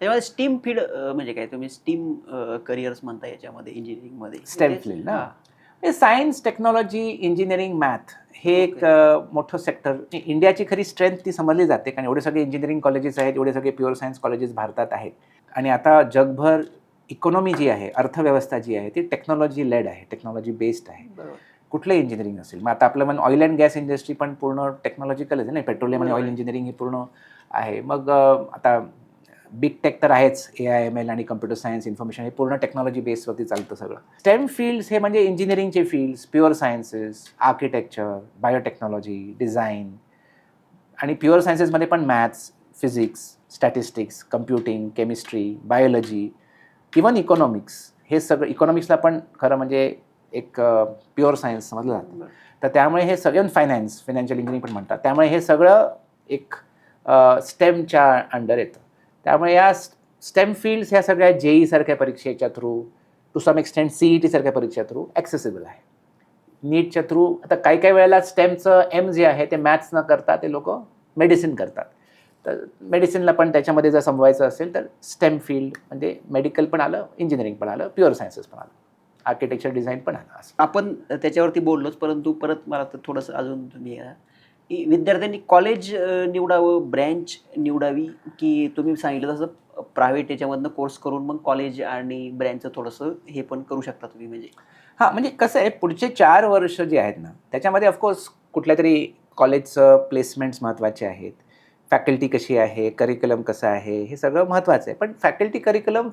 त्याच्यामध्ये steam field म्हणजे काय तुम्ही स्टीम करिअर्स म्हणता याच्यामध्ये इंजिनिअरिंगमध्ये स्टेम फील्ड ना, सायन्स, टेक्नॉलॉजी, इंजिनिअरिंग, मॅथ हे एक मोठं सेक्टर. इंडियाची खरी स्ट्रेंथ ती समजली जाते, कारण एवढे सगळे इंजिनिअरिंग कॉलेजेस आहेत, एवढे सगळे प्युअर सायन्स कॉलेजेस भारतात आहेत. आणि आता जगभर इकॉनॉमी जी आहे, अर्थव्यवस्था जी आहे, ती टेक्नॉलॉजी लेड आहे, टेक्नॉलॉजी बेस्ड आहे. कुठलं इंजिनिअरिंग असेल, मग आता आपलं मन ऑइल अँड गॅस इंडस्ट्री पण पूर्ण टेक्नॉलॉजिकल आहे, नाही पेट्रोलियम आणि ऑइल इंजिनिअरिंग ही पूर्ण आहे. मग आता बिग टेक तर आहेच, AI/ML आणि कम्प्युटर सायन्स, इन्फॉर्मेशन हे पूर्ण टेक्नॉलॉजी बेसवरती चालतं सगळं. स्टेम फील्ड्स हे म्हणजे इंजिनिअरिंगचे fields, pure sciences, architecture, biotechnology, design आणि प्युअर सायन्सेसमध्ये पण maths, physics, statistics, computing, chemistry, biology, even economics. हे सगळं इकॉनॉमिक्सला पण खरं म्हणजे एक प्युअर सायन्स समजलं जातं. तर त्यामुळे हे सगळं फायनान्स, फायनान्शियल इंजिनिअरिंग पण म्हणतात. त्यामुळे हे सगळं एक स्टेमच्या अंडर येतं. त्यामुळे या स्टेम फील्ड्स ह्या सगळ्या JEE सारख्या परीक्षेच्या through, to some extent CET सारख्या परीक्षेच्या थ्रू ॲक्सेसिबल आहे. नीटच्या थ्रू आता काही काही वेळेला स्टेमचं M जे आहे ते मॅथ्स न करता ते लोक मेडिसिन करतात. तर मेडिसिनला पण त्याच्यामध्ये जर समवायचं असेल तर स्टेम फील्ड म्हणजे मेडिकल पण आलं, इंजिनिअरिंग पण आलं, प्युअर सायन्सेस पण आलं, आर्किटेक्चर, डिझाईन पण आलं. असं आपण त्याच्यावरती बोललोच, परंतु परत मला तर थोडंसं अजून तुम्ही की विद्यार्थ्यांनी कॉलेज निवडावं, ब्रँच निवडावी, की तुम्ही सांगितलं तसं प्रायव्हेट याच्यामधनं कोर्स करून मग कॉलेज आणि ब्रँचचं थोडंसं हे पण करू शकता तुम्ही म्हणजे? हां, म्हणजे कसं आहे, पुढचे 4 वर्ष जे आहेत ना, त्याच्यामध्ये ऑफकोर्स कुठल्यातरी कॉलेजचं प्लेसमेंट्स महत्त्वाचे आहेत. फॅकल्टी कशी आहे, करिक्युलम कसं आहे, हे सगळं महत्त्वाचं आहे. पण फॅकल्टी, करिक्युलम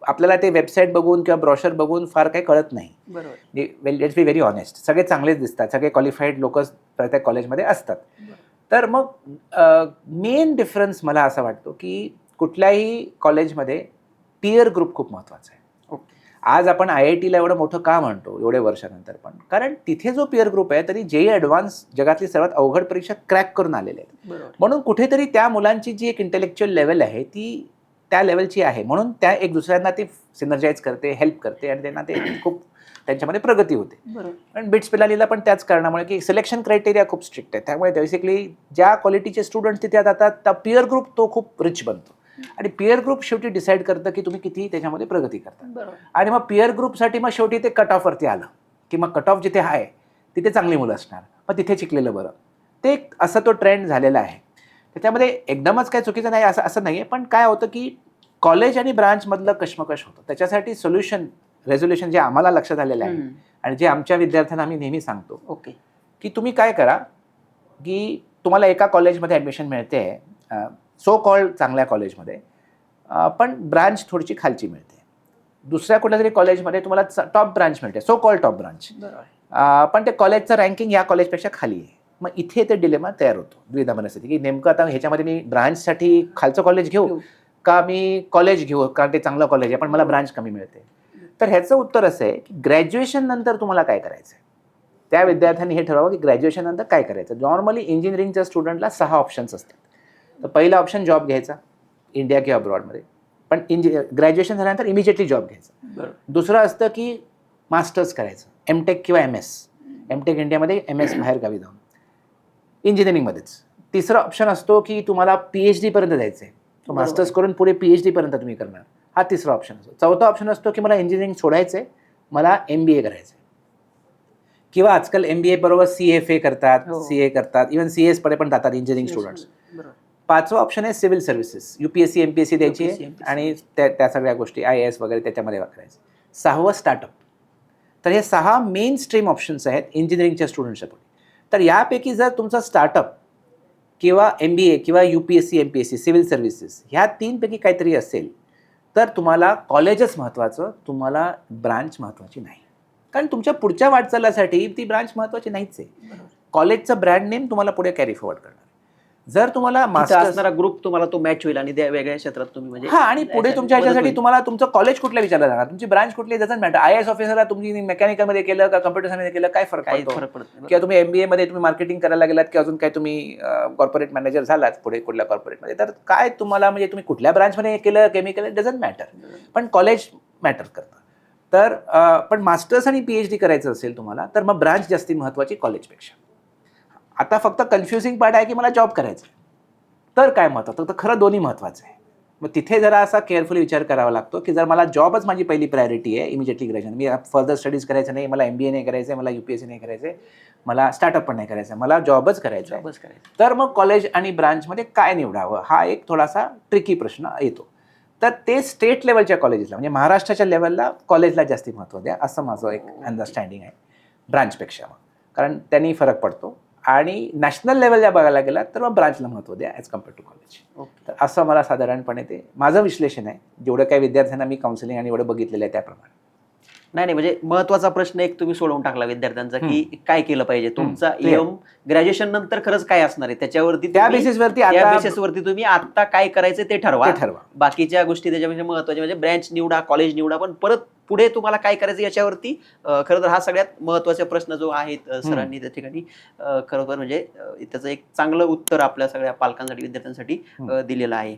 आपल्याला ते वेबसाईट बघून किंवा ब्रॉशर बघून फार काही कळत नाही. बरोबर. Let's be very honest. सगळे चांगलेच दिसतात, सगळे क्वालिफाईड लोकच प्रत्येक कॉलेजमध्ये असतात. तर मग मेन डिफरन्स मला असा वाटतो की कुठल्याही कॉलेजमध्ये पीअर ग्रुप खूप महत्त्वाचा आहे. आज आपण IITला एवढं मोठं का म्हणतो एवढ्या वर्षानंतर पण, कारण तिथे जो पीअर ग्रुप आहे तरी JEE ॲडव्हान्स जगातली सर्वात अवघड परीक्षा क्रॅक करून आलेले आहेत. म्हणून कुठेतरी त्या मुलांची जी एक इंटेलेक्च्युअल लेवल आहे ती त्या लेवलची आहे, म्हणून त्या एक दुसऱ्यांना ती सिनर्जाईज करते, हेल्प करते आणि त्यांना ते खूप त्यांच्यामध्ये प्रगती होते. पण बिट्स पिलानीला पण त्याच कारणामुळे की सिलेक्शन क्रायटेरिया खूप स्ट्रिक्ट आहे. त्यामुळे बेसिकली ज्या क्वालिटीचे स्टुडंट्स तिथे जातात त्या पीअर ग्रुप तो खूप रिच बनतो. आणि पीअर ग्रुप शेवटी डिसाईड करतं की तुम्ही किती त्याच्यामध्ये प्रगती करता. आणि मग पीअर ग्रुपसाठी मग शेवटी ते कट ऑफवरती आलं की मग कट ऑफ जिथे आहे तिथे चांगली मुलं असणार, मग तिथे शिकलेलं बरं. ते असं तो ट्रेंड झालेला आहे. त्याच्यामध्ये एकदमच काय चुकीचं नाही असं नाही आहे, पण काय होतं की कॉलेज आणि ब्रांचमधलं कश्मकश होतं. त्याच्यासाठी सोल्युशन, रेझोल्युशन जे आम्हाला लक्षात आलेलं आहे आणि जे आमच्या विद्यार्थ्यांना आम्ही नेहमी सांगतो की तुम्ही काय करा की तुम्हाला एका कॉलेजमध्ये ॲडमिशन मिळते, सो कॉल्ड चांगल्या कॉलेजमध्ये, पण ब्रांच थोडीशी खालची मिळते. दुसऱ्या कुठल्या तरी कॉलेजमध्ये तुम्हाला टॉप ब्रांच मिळते, सो कॉल्ड टॉप ब्रांच, पण ते कॉलेजचं रँकिंग या कॉलेजपेक्षा खाली आहे. मग इथे ते डिलेमा तयार होतो, द्विधा मनस्थिती, की नेमकं आता ह्याच्यामध्ये मी ब्रांचसाठी खालचं कॉलेज घेऊ का मी कॉलेज घेऊ, कारण ते चांगलं कॉलेज आहे पण मला ब्रांच कमी मिळते. तर ह्याचं उत्तर असं आहे की ग्रॅज्युएशन नंतर तुम्हाला काय करायचं आहे, त्या विद्यार्थ्यांनी हे ठरवावं की ग्रॅज्युएशन नंतर काय करायचं. नॉर्मली इंजिनिअरिंगच्या स्टुडंटला 6 ऑप्शन्स असतात. तर पहिला ऑप्शन जॉब घ्यायचा इंडिया किंवा अब्रॉडमध्ये, पण ग्रॅज्युएशन झाल्यानंतर इमिजिएटली जॉब घ्यायचा. दुसरं असतं की मास्टर्स करायचं, MTech किंवा MS. MTech इंडियामध्ये, MS बाहेरगावी जाऊन इंजिनिअरिंगमध्येच. तिसरा ऑप्शन असतो की तुम्हाला PhD पर्यंत जायचं आहे, तो मास्टर्स करून पुढे PhD पर्यंत तुम्ही करणार, हा तिसरा ऑप्शन असतो. चौथा ऑप्शन असतो की मला इंजिनिअरिंग सोडायचं आहे, मला MBA करायचं आहे, किंवा आजकाल MBA बरोबर CFA करतात, CA करतात, इव्हन CS कडे पण जातात इंजिनिअरिंग स्टुडंट्स. पाचवा ऑप्शन आहे सिव्हिल सर्व्हिसेस, UPSC MPSC द्यायची आहे आणि त्या सगळ्या गोष्टी IAS वगैरे त्याच्यामध्ये करायचं. 6वं स्टार्टअप. तर हे 6 मेन स्ट्रीम ऑप्शन्स आहेत इंजिनिअरिंगच्या स्टुडंट्ससाठी. तर यापैकी जर तुमचा स्टार्टअप किंवा MBA किंवा UPSC MPSC सिव्हिल सर्व्हिसेस ह्या 3 पैकी काहीतरी असेल तर तुम्हाला कॉलेजच महत्त्वाचं, तुम्हाला ब्रांच महत्त्वाची नाही. कारण तुमच्या पुढच्या वाटचालीसाठी ती ब्रांच महत्त्वाची नाहीच आहे. कॉलेजचं ब्रँड नेम तुम्हाला पुढे कॅरी फॉरवर्ड करणार. जर तुम्हाला असणारा ग्रुप तुम्हाला तो मॅच होईल आणि त्या वेगळ्या क्षेत्रात तुम्ही म्हणजे आणि पुढे तुमच्या ह्याच्यासाठी तुम्हाला तुमचं कॉलेज कुठलं विचारलं जाणार, तुमची ब्रांच कुठली डझंट मॅटर. IAS ऑफिसरला तुम्ही मेकॅनिकलमध्ये केलं का कम्प्युटर सायन्समध्ये केलं काय फरक पडतो, किंवा तुम्ही MBA मध्ये तुम्ही मार्केटिंग करायला गेलात किंवा अजून काय तुम्ही कॉर्पोरेट मॅनेजर झालात पुढे कुठल्या कॉर्पोरेटमध्ये, तर काय तुम्हाला म्हणजे तुम्ही कुठल्या ब्रांचमध्ये केलं केमिकल डझंट मॅटर, पण कॉलेज मॅटर करतं. तर पण मास्टर्स आणि PhD करायचं असेल तुम्हाला तर मग ब्रांच जास्ती महत्त्वाची कॉलेजपेक्षा. आता फक्त कन्फ्युजिंग पार्ट आहे की मला जॉब करायचा, तर काय महत्त्वाचं, तर खरं दोन्ही महत्त्वाचं आहे. मग तिथे जरा असा केअरफुली विचार करावा लागतो की जर मला जॉबच माझी पहिली प्रायोरिटी आहे इमिजिएटली ग्रॅज्युएशन, मी फर्दर स्टडीज करायचं नाही, मला MBA नाही करायचं आहे, मला UPSC नाही करायचं आहे, मला स्टार्टअप पण नाही करायचं आहे, मला जॉबच करायचा आहे, जॉबच करायचं. तर मग कॉलेज आणि ब्रांचमध्ये काय निवडावं हा एक थोडासा ट्रिकी प्रश्न येतो. तर ते स्टेट लेवलच्या कॉलेजेसला म्हणजे महाराष्ट्राच्या लेवलला कॉलेजला जास्ती महत्त्व द्या असं माझं एक अंडरस्टँडिंग आहे ब्रांचपेक्षा, मग कारण त्यांनी फरक पडतो. आणि नॅशनल लेवलला बघायला गेला तर मग ब्रांचला महत्त्व द्या as compare to college. Okay. तर असं मला साधारणपणे ते माझं विश्लेषण आहे, जेवढं काही विद्यार्थ्यांना मी काउन्सिलिंग आणि एवढं बघितलेलं आहे त्याप्रमाणे. नाही म्हणजे महत्वाचा प्रश्न एक तुम्ही सोडवून टाकला विद्यार्थ्यांचा की काय केलं पाहिजे. तुमचा clear. एम ग्रॅज्युएशन नंतर खरंच काय असणार आहे त्याच्यावरती त्या तुम्ही- बेसिसवरती त्या आता बेसिसवरती तुम्ही आता काय करायचं ते ठरवा. ते ठरवा. बाकीच्या गोष्टी त्याच्यापेक्षा महत्वाच्या म्हणजे ब्रँच निवडा, कॉलेज निवडा, पण परत पुढे तुम्हाला काय करायचं याच्यावरती खरं तर हा सगळ्यात महत्वाचा प्रश्न जो आहे सरांनी त्या ठिकाणी खरोखर म्हणजे त्याचं एक चांगलं उत्तर आपल्या सगळ्या पालकांसाठी विद्यार्थ्यांसाठी दिलेलं आहे.